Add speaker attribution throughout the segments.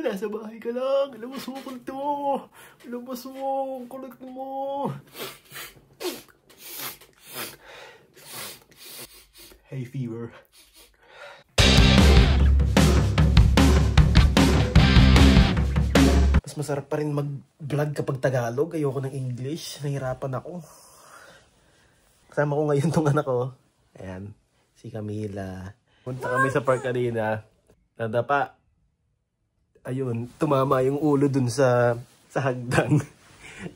Speaker 1: Nasa bahay ka lang. Labas mo kulto. Labas mo. Kulit mo. Hay fever. Mas masarap pa rin mag-vlog kapag Tagalog. Ayoko ng English. Nahirapan ako. Kasama ko ngayon tong anak ko. Ayan. Si Camila. Punta kami sa park kanina. Nadapa. Ayun. Tumama yung ulo dun sa hagdan.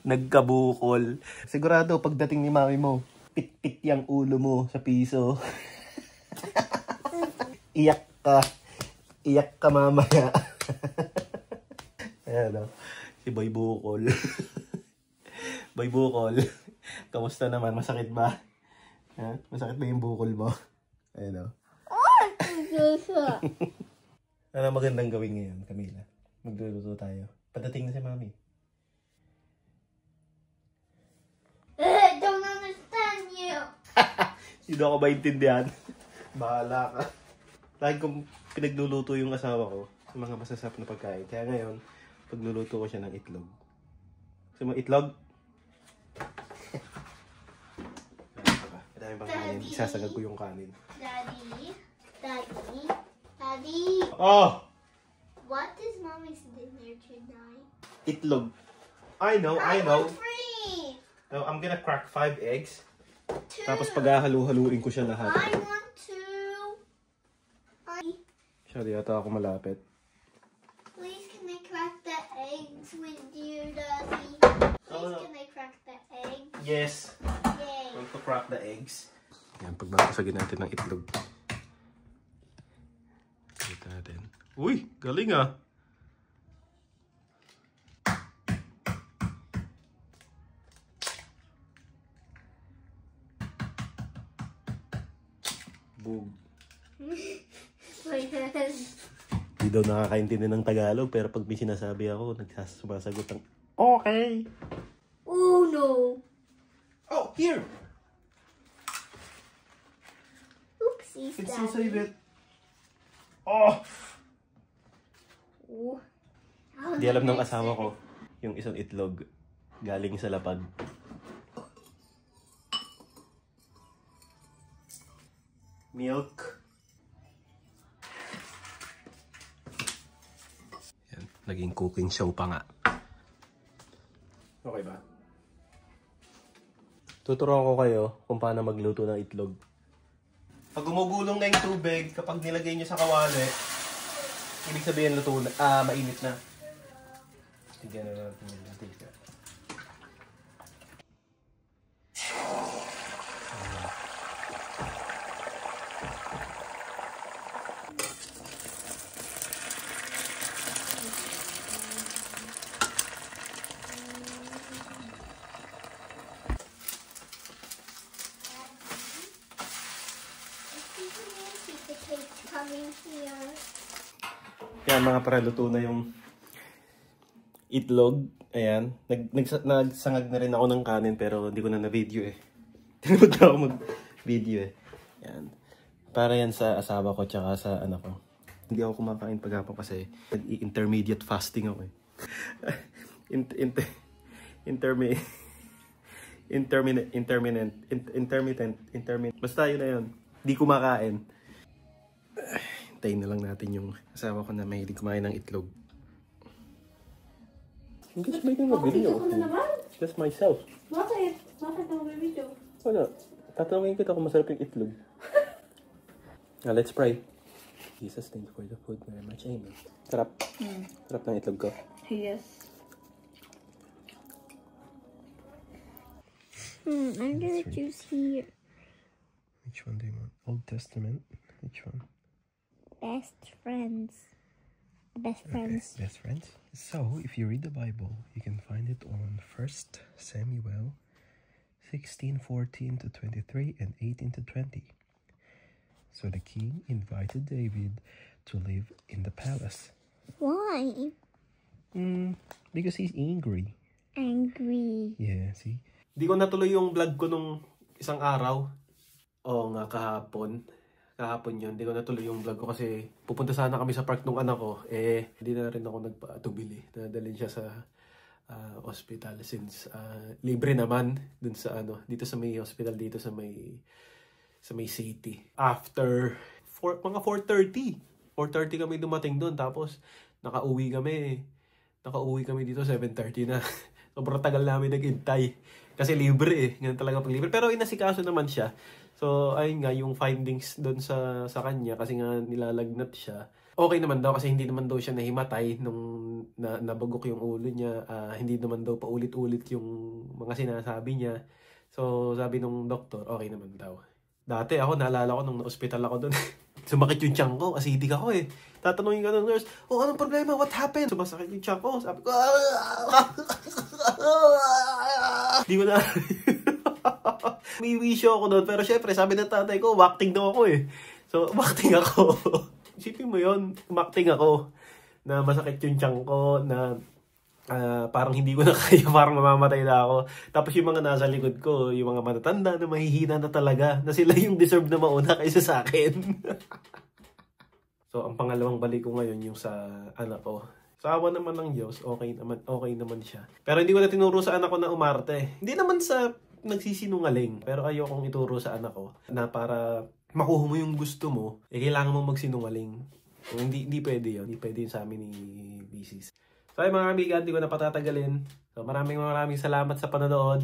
Speaker 1: Nagkabukol. Sigurado pagdating ni mami mo, pit-pit yung ulo mo sa piso. Iyak ka. Iyak ka mamaya. Ayan o. Si Boy Bukol. Boy Bukol. Kamusta naman? Masakit ba? Ha? Masakit ba yung bukol mo? Ayan o. Ano magandang gawin ngayon, Camila? Magluluto tayo. Padating na si mami.
Speaker 2: I don't understand you.
Speaker 1: Hindi ako maintindihan. Bahala ka. Lagi kong pinagluluto yung asawa ko sa mga masasarap na pagkain. Kaya ngayon, pagluluto ko siya ng itlog. Gusto mo itlog? Madami bang kanin? Isasagad ko yung kanin.
Speaker 2: Daddy.
Speaker 1: Oh!
Speaker 2: What is mommy's dinner tonight?
Speaker 1: Itlog. I know.
Speaker 2: I want 3.
Speaker 1: No, I'm gonna crack 5 eggs.
Speaker 2: 2.
Speaker 1: Tapos paghahalu-haluin ko siya lahat.
Speaker 2: I want 2.
Speaker 1: Sorry, yata ako malapit.
Speaker 2: Please, can I crack the eggs with you, Daddy? Please, can I crack the eggs?
Speaker 1: Yes.
Speaker 2: Yay.
Speaker 1: Want to crack the eggs? Yan, pagbabasagin natin ng itlog. Kita natin. Uy, galing ah. Bug.
Speaker 2: My head.
Speaker 1: Hindi daw nakakaintindi ng Tagalog, pero pag may sinasabi ako, nagsasagot ng okay.
Speaker 2: Oh no.
Speaker 1: Oh, here.
Speaker 2: Oopsies,
Speaker 1: It's
Speaker 2: Daddy.
Speaker 1: so save it. Oh!
Speaker 2: Oh.
Speaker 1: Di alam ng asawa ko, yung isang itlog galing sa lapad. Milk. Yan, naging cooking show pa nga. Okay ba? Tuturuan ko kayo kung paano magluto ng itlog. Pag gumugulong na yung tubig, kapag nilagay nyo sa kawali, ibig sabihin luto na, mainit na. Tignan na natin yung mantika.
Speaker 2: Coming here.
Speaker 1: Yan mga para, luto na yung itlog. Ayan. Nagsangag na rin ako ng kanin pero hindi ko na na-video eh. Tinamad na ako mag-video eh. Yan. Para yan sa asawa ko tsaka sa anak ko. Hindi ako kumakain paghapon kasi intermediate fasting ako eh. Intermittent. Basta yun na yun. Hindi kumakain. Hintayin na lang natin yung asawa ko na mahilig kumain ng itlog. Gusto ba yung video? Just myself.
Speaker 2: Bakit? Bakit ako may video?
Speaker 1: Wala. Tatanungin kita kung masarap yung itlog. Now, let's pray. Jesus, thank you for the food very much. Amen. Sarap. Sarap ng itlog ko.
Speaker 2: Yes. I'm gonna choose here.
Speaker 1: Which one do you want? Old Testament? Which one?
Speaker 2: Best friends. Best friends.
Speaker 1: Okay, best friends. So, if you read the Bible, you can find it on 1 Samuel 16:14 to 23 and 18 to 20. So the king invited David to live in the palace.
Speaker 2: Why?
Speaker 1: Because he's angry.
Speaker 2: Angry.
Speaker 1: Yeah, see? Di ko natuloy yung vlog ko nung isang araw. Oo nga, kahapon. kahapon yun. Hindi ko natuloy yung vlog ko kasi pupunta sana kami sa park nung anak ko. Hindi na rin ako nagpatubili. Nadalhin siya sa hospital since libre naman dun sa dito sa may hospital dito sa may city. After mga 4:30 kami dumating doon, tapos nakauwi kami dito 7:30 na. Sobrang tagal namin naghintay kasi libre ganun talaga pag libre, pero inasikaso naman siya. So ayun nga yung findings doon sa kanya, kasi nga nilalagnat siya. Okay naman daw kasi hindi naman daw siya nahimatay nung nabagok yung ulo niya. Hindi naman daw paulit-ulit yung mga sinasabi niya. So sabi nung doktor, okay naman daw. Dati ako, naalala ko nung na-hospital ako doon. Sumakit yung tiyan ko, acidic ako eh. Tatanungin ka ng nurse, anong problema? What happened? Sumasakit yung tiyan ko. Sabi ko, di ko na... May wisyo ako doon. Pero syempre, sabi ng tatay ko, acting daw ako eh. So, acting ako. Isipin mo yun, umakting ako na masakit yung tiyan ko, na parang hindi ko na kaya, parang mamamatay na ako. Tapos yung mga nasa likod ko, yung mga matatanda na mahihina na talaga, na sila yung deserve na mauna kaysa sa akin. So, ang pangalawang balik ko ngayon yung sa anak ko. Sa awa naman ng Diyos, okay naman siya. Pero hindi ko na tinuro sa anak ko na umarte. Hindi naman sa nagsisinungaling, pero ayokong ituro sa anak ko na para makuha mo yung gusto mo, kailangan mo magsinungaling. Hindi pwede yun. Hindi pwede yun sa amin ni Bisis. So ay mga kaibigan, hindi ko na patatagalin. So maraming salamat sa panonood.